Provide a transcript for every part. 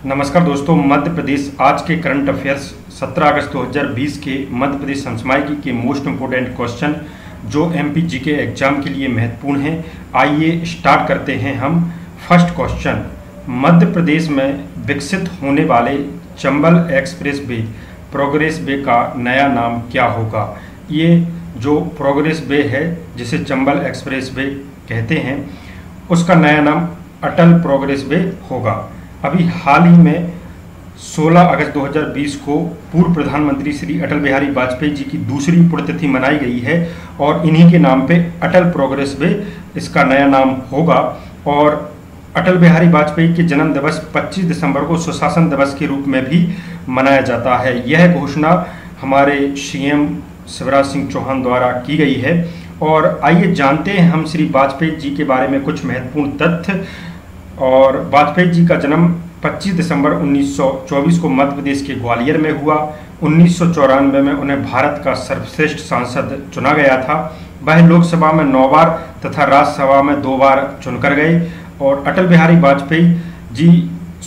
नमस्कार दोस्तों, मध्य प्रदेश आज के करंट अफेयर्स 17 अगस्त 2020 के मध्य प्रदेश समसामयिकी के मोस्ट इम्पोर्टेंट क्वेश्चन जो एमपीजी के एग्जाम के लिए महत्वपूर्ण हैं। आइए स्टार्ट करते हैं हम। फर्स्ट क्वेश्चन, मध्य प्रदेश में विकसित होने वाले Chambal express way progress way का नया नाम क्या होगा। ये जो प्रोग्रेस वे है जिसे चंबल एक्सप्रेस वे कहते हैं उसका नया नाम अटल प्रोग्रेस वे होगा। अभी हाल ही में 16 अगस्त 2020 को पूर्व प्रधानमंत्री श्री अटल बिहारी वाजपेयी जी की दूसरी पुण्यतिथि मनाई गई है और इन्हीं के नाम पे अटल प्रोग्रेस वे इसका नया नाम होगा। और अटल बिहारी वाजपेयी के जन्म दिवस 25 दिसंबर को सुशासन दिवस के रूप में भी मनाया जाता है। यह घोषणा हमारे सीएम शिवराज सिंह चौहान द्वारा की गई है। और आइए जानते हैं हम श्री वाजपेयी जी के बारे में कुछ महत्वपूर्ण तथ्य। और वाजपेयी जी का जन्म 25 दिसंबर 1924 को मध्य प्रदेश के ग्वालियर में हुआ। 1994 में उन्हें भारत का सर्वश्रेष्ठ सांसद चुना गया था। वह लोकसभा में 9 बार तथा राज्यसभा में 2 बार चुनकर गए। और अटल बिहारी वाजपेयी जी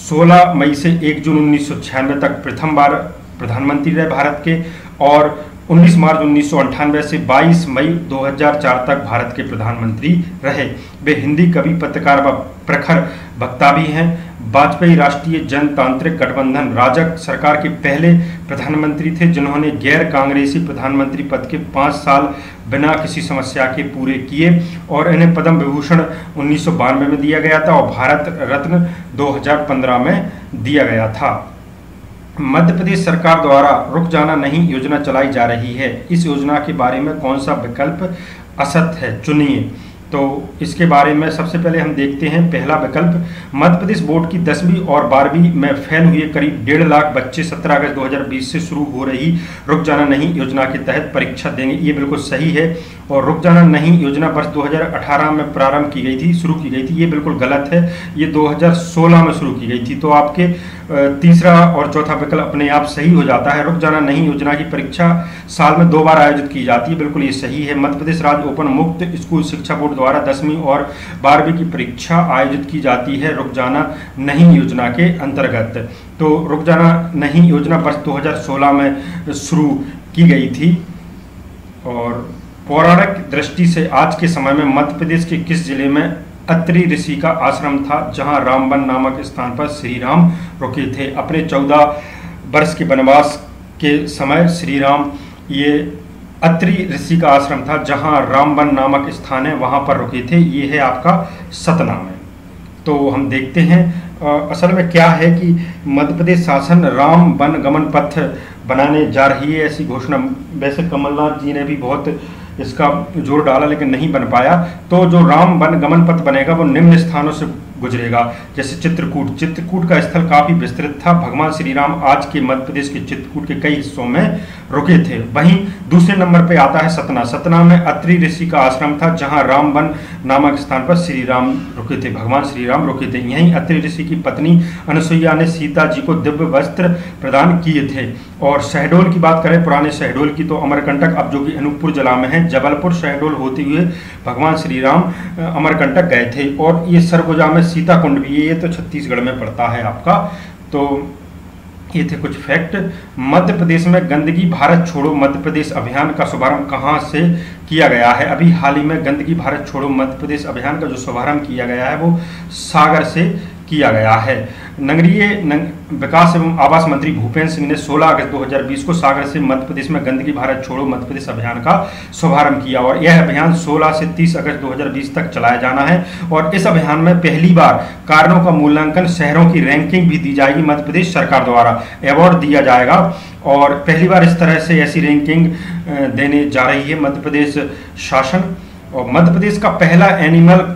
16 मई से 1 जून 1996 तक प्रथम बार प्रधानमंत्री रहे भारत के, और 19 मार्च 1998 से 22 मई 2004 तक भारत के प्रधानमंत्री रहे। वे हिंदी कवि, पत्रकार व प्रखर वक्ता भी हैं। वाजपेयी राष्ट्रीय जनतांत्रिक गठबंधन राजग सरकार के पहले प्रधानमंत्री थे जिन्होंने गैर कांग्रेसी प्रधानमंत्री पद के 5 साल बिना किसी समस्या के पूरे किए। और इन्हें पद्म विभूषण 1992 में दिया गया था और भारत रत्न 2015 में दिया गया था। मध्य प्रदेश सरकार द्वारा रुक जाना नहीं योजना चलाई जा रही है। इस योजना के बारे में कौन सा विकल्प असत्य है, चुनिए। तो इसके बारे में सबसे पहले हम देखते हैं पहला विकल्प, मध्य प्रदेश बोर्ड की 10वीं और 12वीं में फेल हुए करीब 1.5 लाख बच्चे 17 अगस्त 2020 से शुरू हो रही रुक जाना नहीं योजना के तहत परीक्षा देंगे। ये बिल्कुल सही है। और रुक जाना नहीं योजना वर्ष 2018 में प्रारंभ की गई थी, शुरू की गई थी। ये बिल्कुल गलत है, ये 2016 में शुरू की गई थी। तो आपके तीसरा और चौथा विकल्प अपने आप सही हो जाता है। रुक जाना नहीं योजना की परीक्षा साल में 2 बार आयोजित की जाती है, बिल्कुल ये सही है। मध्य प्रदेश राज्य ओपन मुक्त स्कूल शिक्षा बोर्ड द्वारा 10वीं और 12वीं की परीक्षा आयोजित की जाती है रुक जाना नहीं योजना के अंतर्गत। तो रुक जाना नहीं योजना वर्ष 2016 में शुरू की गई थी। और पौराणिक दृष्टि से आज के समय में मध्य प्रदेश के किस जिले में अत्रि ऋषि का आश्रम था जहां रामबन नामक स्थान पर श्री राम रुके थे। अपने 14 वर्ष के वनवास के समय श्री राम ये अत्रि ऋषि का आश्रम था जहां रामबन नामक स्थान है वहां पर रुके थे। ये है आपका सतनाम है। तो हम देखते हैं असल में क्या है कि मध्य प्रदेश शासन राम वन गमन पथ बनाने जा रही है, ऐसी घोषणा वैसे कमलनाथ जी ने भी बहुत इसका जोर डाला लेकिन नहीं बन पाया। तो जो राम वन गमन पथ बनेगा वो निम्न स्थानों से गुजरेगा, जैसे चित्रकूट का स्थल काफी विस्तृत था। भगवान श्री राम आज के मध्य प्रदेश के चित्रकूट के कई हिस्सों में रुके थे। वहीं दूसरे नंबर पे आता है सतना। सतना में अत्रि ऋषि का आश्रम था जहां रामबन नामक स्थान पर श्री राम रुके थे, भगवान श्री राम रुके थे। यहीं अत्रि ऋषि की पत्नी अनुसुईया ने सीता जी को दिव्य वस्त्र प्रदान किए थे। और शहडोल की बात करें, पुराने शहडोल की, तो अमरकंटक अब जो कि अनूपपुर जिला में है, जबलपुर शहडोल होते हुए भगवान श्री राम अमरकंटक गए थे। और ये सरगुजा में सीता कुंड भी है, ये तो छत्तीसगढ़ में पड़ता है आपका। तो ये थे कुछ फैक्ट। मध्य प्रदेश में गंदगी भारत छोड़ो मध्य प्रदेश अभियान का शुभारंभ कहाँ से किया गया है। अभी हाल ही में गंदगी भारत छोड़ो मध्य प्रदेश अभियान का जो शुभारंभ किया गया है वो सागर से किया गया है। नगरीय विकास एवं आवास मंत्री भूपेंद्र सिंह ने 16 अगस्त 2020 को सागर से मध्य प्रदेश में गंदगी भारत छोड़ो मध्य प्रदेश अभियान का शुभारंभ किया। और यह अभियान 16 से 30 अगस्त 2020 तक चलाया जाना है। और इस अभियान में पहली बार कारणों का मूल्यांकन, शहरों की रैंकिंग भी दी जाएगी। मध्य प्रदेश सरकार द्वारा अवार्ड दिया जाएगा और पहली बार इस तरह से ऐसी रैंकिंग देने जा रही है मध्य प्रदेश शासन। और मध्य प्रदेश का पहला एनिमल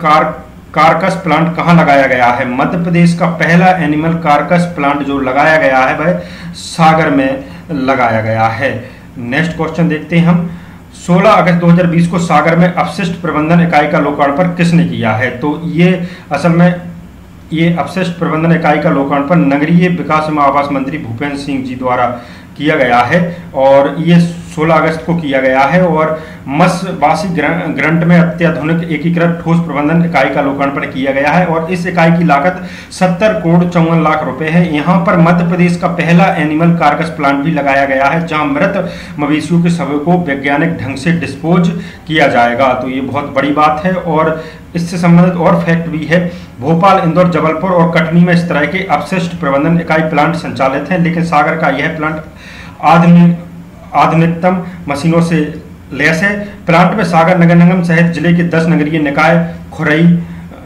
कार्कस प्लांट कहाँ लगाया गया है। मध्य प्रदेश का पहला एनिमल कार्कस प्लांट जो लगाया गया है वह सागर में लगाया गया है। नेक्स्ट क्वेश्चन देखते हैं हम। 16 अगस्त 2020 को सागर में अपशिष्ट प्रबंधन इकाई का लोकार्पण किसने किया है। तो ये असल में ये अपशिष्ट प्रबंधन इकाई का लोकार्पण नगरीय विकास एवं आवास मंत्री भूपेंद्र सिंह जी द्वारा किया गया है और ये 16 अगस्त को किया गया है। और मत्स्यवासी ग्रंट में अत्याधुनिक एकीकृत ठोस प्रबंधन इकाई का लोकार्पण किया गया है और इस इकाई की लागत 70 करोड़ 54 लाख रुपए है। यहाँ पर मध्य प्रदेश का पहला एनिमल कार्कस प्लांट भी लगाया गया है, जहाँ मृत मवेशियों के शवों को वैज्ञानिक ढंग से डिस्पोज किया जाएगा। तो ये बहुत बड़ी बात है। और इससे संबंधित और फैक्ट भी है, भोपाल, इंदौर, जबलपुर और कटनी में इस तरह के अपशिष्ट प्रबंधन इकाई प्लांट संचालित हैं, लेकिन सागर का यह प्लांट आधुनिकतम मशीनों से लैस है। प्लांट में सागर नगर निगम सहित जिले के 10 नगरीय निकाय खुरई,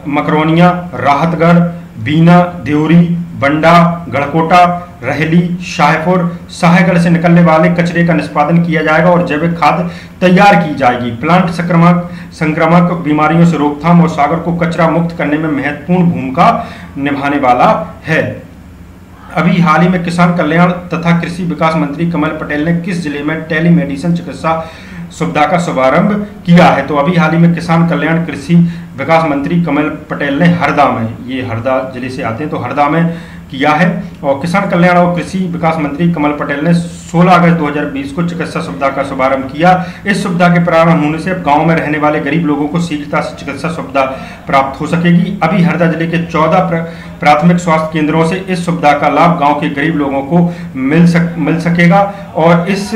मकरोनिया, राहतगढ़, बीना, देवरी, बंडा, गढ़कोटा, रहेली, शाहपुर, साहेगढ़ से निकलने वाले कचरे का निष्पादन किया जाएगा और जैविक खाद तैयार की जाएगी। प्लांट संक्रामक बीमारियों से रोकथाम और सागर को कचरा मुक्त करने में महत्वपूर्ण भूमिका निभाने वाला है। अभी हाल ही में किसान कल्याण तथा कृषि विकास मंत्री कमल पटेल ने किस जिले में टेलीमेडिसिन चिकित्सा सुविधा का शुभारंभ किया है? तो अभी हाल ही में किसान कल्याण कृषि विकास मंत्री कमल पटेल ने हरदा में, ये हरदा जिले से आते हैं, तो हरदा में किया है। और किसान कल्याण और कृषि विकास मंत्री कमल पटेल ने 16 अगस्त 2020 को चिकित्सा सुविधा का शुभारंभ किया। इस सुविधा के प्रारंभ होने से अब गांव में रहने वाले गरीब लोगों को शीघ्रता से चिकित्सा सुविधा प्राप्त हो सकेगी। अभी हरदा जिले के 14 प्राथमिक स्वास्थ्य केंद्रों से इस सुविधा का लाभ गांव के गरीब लोगों को मिल सकेगा। और इस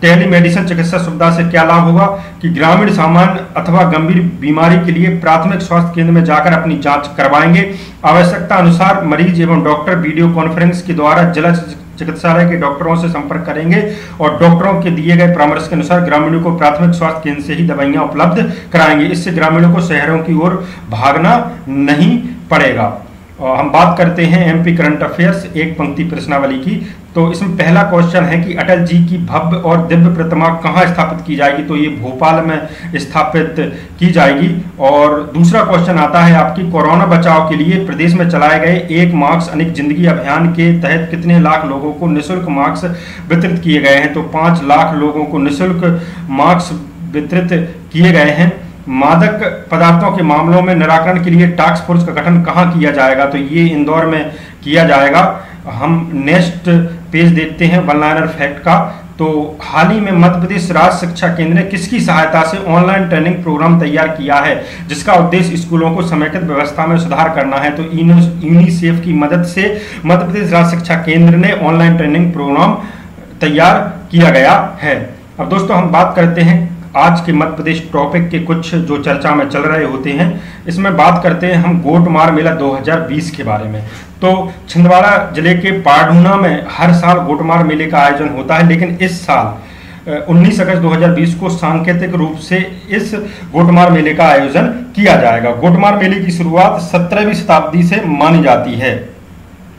टेलीमेडिसिन चिकित्सा सुविधा से क्या लाभ होगा कि ग्रामीण सामान्य अथवा गंभीर बीमारी के लिए प्राथमिक स्वास्थ्य केंद्र में जाकर अपनी जांच करवाएंगे। आवश्यकता अनुसार मरीज एवं डॉक्टर वीडियो कॉन्फ्रेंस के द्वारा जिला चिकित्सालय के डॉक्टरों से संपर्क करेंगे और डॉक्टरों के दिए गए परामर्श के अनुसार ग्रामीणों को प्राथमिक स्वास्थ्य केंद्र से ही दवाइयां उपलब्ध कराएंगे। इससे ग्रामीणों को शहरों की ओर भागना नहीं पड़ेगा। हम बात करते हैं एमपी करंट अफेयर्स एक पंक्ति प्रश्नावली की। तो इसमें पहला क्वेश्चन है कि अटल जी की भव्य और दिव्य प्रतिमा कहाँ स्थापित की जाएगी? तो ये भोपाल में स्थापित की जाएगी। और दूसरा क्वेश्चन आता है आपकी, कोरोना बचाव के लिए प्रदेश में चलाए गए एक मास्क अनेक जिंदगी अभियान के तहत कितने लाख लोगों को निःशुल्क मास्क वितरित किए गए हैं? तो 5 लाख लोगों को निःशुल्क मास्क वितरित किए गए हैं। मादक पदार्थों के मामलों में निराकरण के लिए टास्क फोर्स का गठन कहाँ किया जाएगा? तो ये इंदौर में किया जाएगा। हम नेक्स्ट पेज देखते हैं वन लाइनर फैक्ट का। तो हाल ही में मध्य प्रदेश राज्य शिक्षा केंद्र ने किसकी सहायता से ऑनलाइन ट्रेनिंग प्रोग्राम तैयार किया है, जिसका उद्देश्य स्कूलों को समेकित व्यवस्था में सुधार करना है? तो यूनिसेफ की मदद से मध्य प्रदेश राज्य शिक्षा केंद्र ने ऑनलाइन ट्रेनिंग प्रोग्राम तैयार किया गया है। अब दोस्तों हम बात करते हैं आज के मध्य प्रदेश टॉपिक के कुछ जो चर्चा में चल रहे होते हैं। इसमें बात करते हैं हम गोटमार मेला 2020 के बारे में। तो छिंदवाड़ा जिले के पाढ़ूना में हर साल गोटमार मेले का आयोजन होता है, लेकिन इस साल 19 अगस्त 2020 को सांकेतिक रूप से इस गोटमार मेले का आयोजन किया जाएगा। गोटमार मेले की शुरुआत 17वीं शताब्दी से मानी जाती है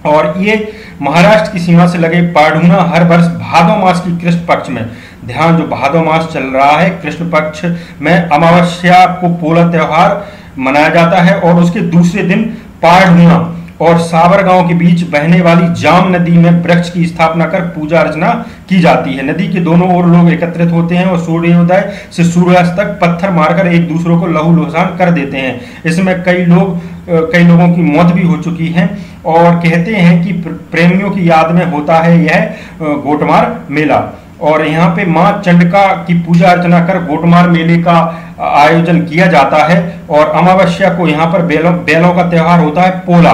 और ये महाराष्ट्र की सीमा से लगे पाढ़ूना हर वर्ष भादो मास की कृष्ण पक्ष में, ध्यान जो भादो मास चल रहा है, कृष्ण पक्ष में अमावस्या को पोला त्योहार मनाया जाता है और उसके दूसरे दिन पाढ़ूना और सावर गांव के बीच बहने वाली जाम नदी में वृक्ष की स्थापना कर पूजा अर्चना की जाती है। नदी के दोनों ओर लोग एकत्रित होते हैं और सूर्योदय से सूर्यास्त तक पत्थर मारकर एक दूसरे को लहूलुहान कर देते हैं। इसमें कई लोगों की मौत भी हो चुकी है और कहते हैं कि प्रेमियों की याद में होता है यह गोटमार मेला। और यहाँ पे माँ चंडिका की पूजा अर्चना कर गोटमार मेले का आयोजन किया जाता है और अमावस्या को यहाँ पर बैलों का त्योहार होता है पोला,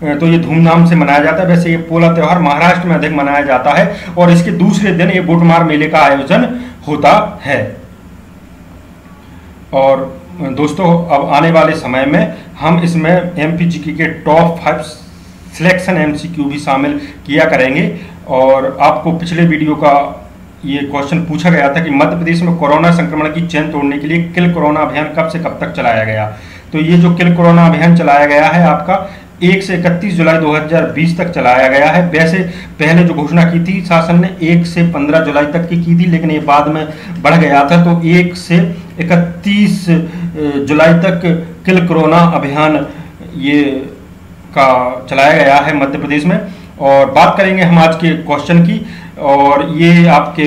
तो ये धूमधाम से मनाया जाता है। वैसे ये पोला त्योहार महाराष्ट्र में अधिक मनाया जाता है और इसके दूसरे दिन ये गोटमार मेले का आयोजन होता है। और दोस्तों अब आने वाले समय में हम इसमें एमपीजीके के टॉप 5 सिलेक्शन एमसीक्यू भी शामिल किया करेंगे। और आपको पिछले वीडियो का ये क्वेश्चन पूछा गया था कि मध्य प्रदेश में कोरोना संक्रमण की चेन तोड़ने के लिए किल कोरोना अभियान कब से कब तक चलाया गया? तो ये जो किल कोरोना अभियान चलाया गया है आपका 1 से 31 जुलाई 2020 तक चलाया गया है। वैसे पहले जो घोषणा की थी शासन ने 1 से 15 जुलाई तक की थी, लेकिन ये बाद में बढ़ गया था, तो 1 से 31 जुलाई तक किल कोरोना अभियान ये का चलाया गया है मध्य प्रदेश में। और बात करेंगे हम आज के क्वेश्चन की, और ये आपके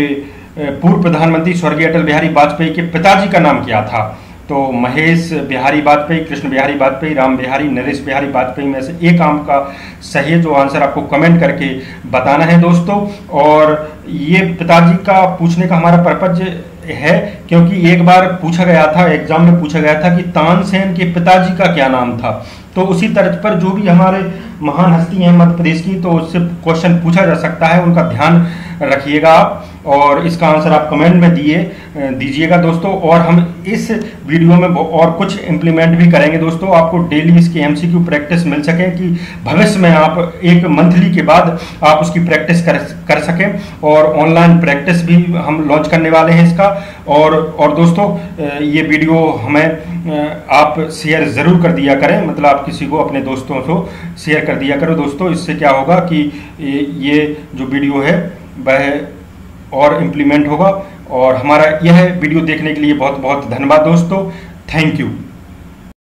पूर्व प्रधानमंत्री स्वर्गीय अटल बिहारी वाजपेयी के पिताजी का नाम क्या था? तो महेश बिहारी वाजपेयी, कृष्ण बिहारी वाजपेयी, राम बिहारी, नरेश बिहारी वाजपेयी में से एक आपका सही है, जो आंसर आपको कमेंट करके बताना है दोस्तों। और ये पिताजी का पूछने का हमारा पर्पज है, क्योंकि एक बार पूछा गया था, एग्जाम में पूछा गया था कि तानसेन के पिताजी का क्या नाम था। तो उसी तर्ज पर जो भी हमारे महान हस्ती हैं मध्य प्रदेश की, तो उससे क्वेश्चन पूछा जा सकता है, उनका ध्यान रखिएगा आप, और इसका आंसर आप कमेंट में दीजिएगा दोस्तों। और हम इस वीडियो में और कुछ इम्प्लीमेंट भी करेंगे दोस्तों, आपको डेली इसकी एमसीक्यू प्रैक्टिस मिल सके, कि भविष्य में आप एक मंथली के बाद आप उसकी प्रैक्टिस कर सकें। और ऑनलाइन प्रैक्टिस भी हम लॉन्च करने वाले हैं इसका। और दोस्तों ये वीडियो हमें आप शेयर ज़रूर कर दिया करें, मतलब आप किसी को, अपने दोस्तों को शेयर कर दिया करो दोस्तों। इससे क्या होगा कि ये जो वीडियो है वह और इम्प्लीमेंट होगा। और हमारा यह वीडियो देखने के लिए बहुत बहुत धन्यवाद दोस्तों। Thank you.